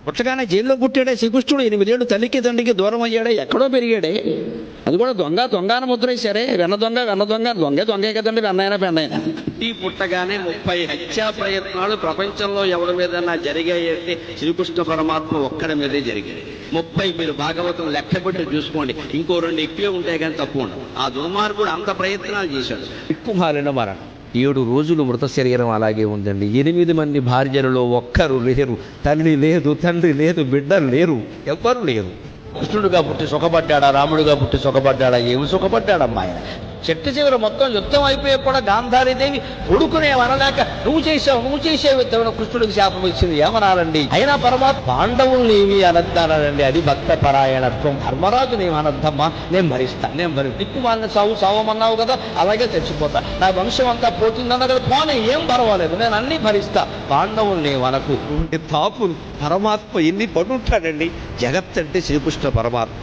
పుట్టగానే జైల్లో పుట్టాడే శ్రీకృష్ణుడు 8 ఏళ్ళు తల్లికి తండ్రికి దూరం అయ్యాడే, ఎక్కడో పెరిగాడే. అది కూడా దొంగ ముద్రేశారే. వెన్న దొంగే కదండి, వెన్నైనా పెన్నైనా. ఈ పుట్టగానే 30 హత్యా ప్రయత్నాలు ప్రపంచంలో ఎవరి మీద జరిగాయంటే శ్రీకృష్ణ పరమాత్మ ఒక్కడి మీదే జరిగాయి. 30 మీరు భాగవతం లెక్కబెట్టి చూసుకోండి. ఇంకో 2 ఎక్కువే ఉంటాయి కానీ తక్కువ ఉండవు. ఆ దుర్మార్గుడు అంత ప్రయత్నాలు చేశాడు. ఎక్కుమాలిన మరణం. 7 రోజులు మృత శరీరం అలాగే ఉందండి. 8 మంది భార్యలలో ఒక్కరు లేరు. తల్లి లేదు, తండ్రి లేదు, బిడ్డలు లేరు, ఎవ్వరు లేరు. కృష్ణుడుగా పుట్టి సుఖపడ్డాడా, రాముడుగా పుట్టి సుఖపడ్డాడా? ఏమి సుఖపడ్డాడమ్మా ఆయన. చెట్టు చివరి మొత్తం యుద్ధం అయిపోయే కూడా గాంధారీదేవి కొడుకునే అనలేక నువ్వు చేసావు కృష్ణుడికి శాపం ఇచ్చింది. ఏమనాలండి? అయినా పరమాత్మ పాండవుల్ని ఏమి అనద్దానండి. అది భక్త పరాయణత్వం. ధర్మరాజు నేను అనద్దమ్మా, నేను భరిస్తాను. దిక్కు వాళ్ళని సావమన్నావు కదా, అలాగే చచ్చిపోతా. నా వంశం అంతా పోతుందన్న కదా, పోనీ ఏం పర్వాలేదు, నేను అన్ని భరిస్తా. పాండవుల్ని మనకు తాపులు పరమాత్మ ఎన్ని పడుంటాడండి. జగత్ అంటే శ్రీకృష్ణ పరమాత్మ.